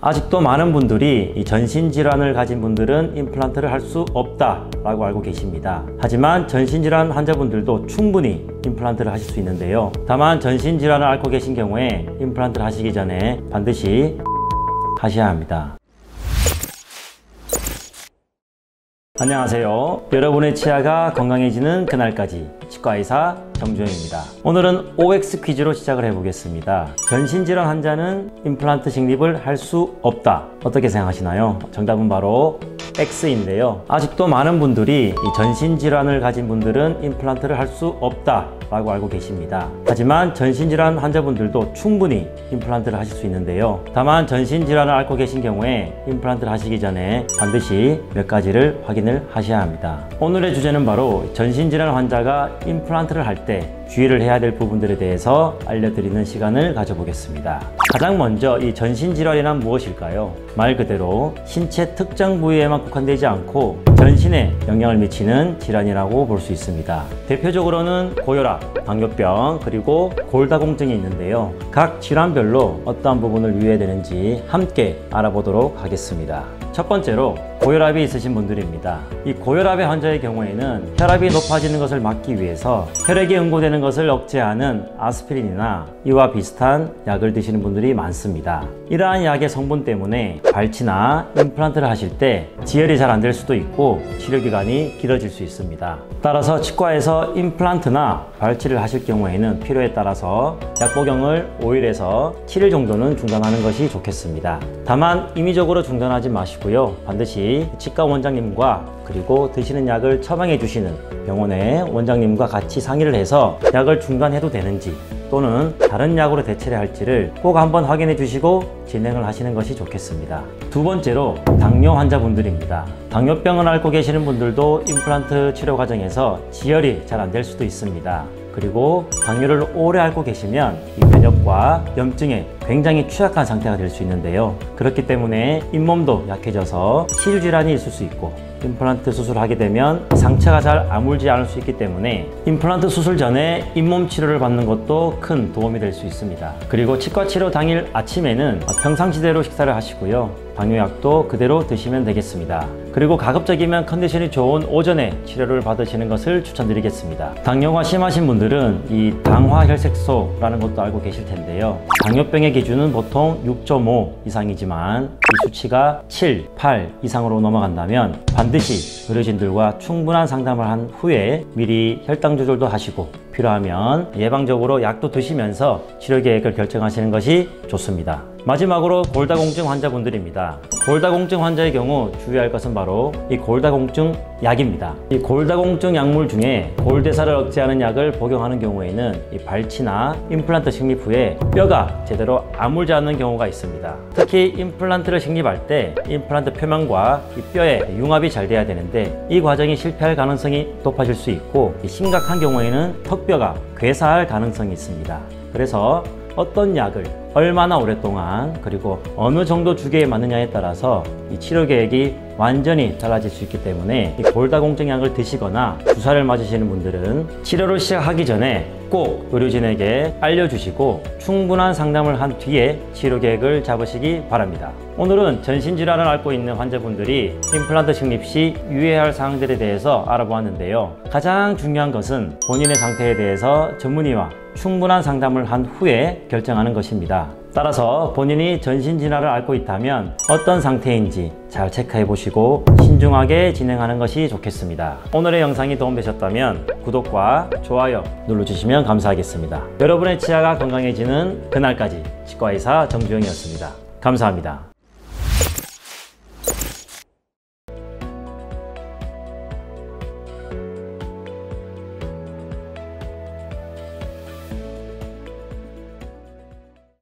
아직도 많은 분들이 이 전신질환을 가진 분들은 임플란트를 할 수 없다 라고 알고 계십니다. 하지만 전신질환 환자분들도 충분히 임플란트를 하실 수 있는데요. 다만 전신질환을 앓고 계신 경우에 임플란트를 하시기 전에 반드시 하셔야 합니다. 안녕하세요. 여러분의 치아가 건강해지는 그날까지 치과의사 정주영입니다. 오늘은 OX 퀴즈로 시작을 해보겠습니다. 전신질환 환자는 임플란트 식립을 할 수 없다. 어떻게 생각하시나요? 정답은 바로 X인데요. 아직도 많은 분들이 이 전신질환을 가진 분들은 임플란트를 할 수 없다 라고 알고 계십니다. 하지만 전신질환 환자분들도 충분히 임플란트를 하실 수 있는데요. 다만 전신질환을 앓고 계신 경우에 임플란트를 하시기 전에 반드시 몇 가지를 확인을 하셔야 합니다. 오늘의 주제는 바로 전신질환 환자가 임플란트를 할 때 주의를 해야 될 부분들에 대해서 알려드리는 시간을 가져보겠습니다. 가장 먼저 이 전신질환이란 무엇일까요? 말 그대로 신체 특정 부위에만 국한되지 않고 전신에 영향을 미치는 질환이라고 볼 수 있습니다. 대표적으로는 고혈압, 당뇨병, 그리고 골다공증이 있는데요. 각 질환별로 어떠한 부분을 유의해야 되는지 함께 알아보도록 하겠습니다. 첫 번째로 고혈압이 있으신 분들입니다. 이 고혈압의 환자의 경우에는 혈압이 높아지는 것을 막기 위해서 혈액에 응고되는 것을 억제하는 아스피린이나 이와 비슷한 약을 드시는 분들이 많습니다. 이러한 약의 성분 때문에 발치나 임플란트를 하실 때 지혈이 잘 안 될 수도 있고 치료기간이 길어질 수 있습니다. 따라서 치과에서 임플란트나 발치를 하실 경우에는 필요에 따라서 약 복용을 5일에서 7일 정도는 중단하는 것이 좋겠습니다. 다만 임의적으로 중단하지 마시고요. 반드시 치과 원장님과 그리고 드시는 약을 처방해 주시는 병원의 원장님과 같이 상의를 해서 약을 중단해도 되는지 또는 다른 약으로 대체를 할지를 꼭 한번 확인해 주시고 진행을 하시는 것이 좋겠습니다. 두 번째로 당뇨 환자분들입니다. 당뇨병을 앓고 계시는 분들도 임플란트 치료 과정에서 지혈이 잘 안 될 수도 있습니다. 그리고 당뇨를 오래 앓고 계시면 이 면역과 염증에 굉장히 취약한 상태가 될 수 있는데요. 그렇기 때문에 잇몸도 약해져서 치주 질환이 있을 수 있고 임플란트 수술을 하게 되면 상처가 잘 아물지 않을 수 있기 때문에 임플란트 수술 전에 잇몸 치료를 받는 것도 큰 도움이 될 수 있습니다. 그리고 치과 치료 당일 아침에는 평상시대로 식사를 하시고요. 당뇨약도 그대로 드시면 되겠습니다. 그리고 가급적이면 컨디션이 좋은 오전에 치료를 받으시는 것을 추천드리겠습니다. 당뇨가 심하신 분들은 이 당화혈색소라는 것도 알고 계실 텐데요. 당뇨병의 기준은 보통 6.5 이상이지만 이 수치가 7, 8 이상으로 넘어간다면 반드시 의료진들과 충분한 상담을 한 후에 미리 혈당 조절도 하시고 필요하면 예방적으로 약도 드시면서 치료 계획을 결정하시는 것이 좋습니다. 마지막으로 골다공증 환자분들입니다. 골다공증 환자의 경우 주의할 것은 바로 이 골다공증 약입니다. 이 골다공증 약물 중에 골대사를 억제하는 약을 복용하는 경우에는 이 발치나 임플란트 식립 후에 뼈가 제대로 아물지 않는 경우가 있습니다. 특히 임플란트를 식립할 때 임플란트 표면과 이 뼈의 융합이 잘 돼야 되는데 이 과정이 실패할 가능성이 높아질 수 있고 심각한 경우에는 턱뼈가 괴사할 가능성이 있습니다. 그래서 어떤 약을 얼마나 오랫동안 그리고 어느 정도 주기에 맞느냐에 따라서 이 치료 계획이 완전히 달라질 수 있기 때문에 이 골다공증 약을 드시거나 주사를 맞으시는 분들은 치료를 시작하기 전에 꼭 의료진에게 알려주시고 충분한 상담을 한 뒤에 치료 계획을 잡으시기 바랍니다. 오늘은 전신질환을 앓고 있는 환자분들이 임플란트 식립 시 유의해야 할 사항들에 대해서 알아보았는데요. 가장 중요한 것은 본인의 상태에 대해서 전문의와 충분한 상담을 한 후에 결정하는 것입니다. 따라서 본인이 전신질환을 앓고 있다면 어떤 상태인지 잘 체크해 보시고 신중하게 진행하는 것이 좋겠습니다. 오늘의 영상이 도움되셨다면 구독과 좋아요 눌러주시면 감사하겠습니다. 여러분의 치아가 건강해지는 그날까지 치과의사 정주영이었습니다. 감사합니다.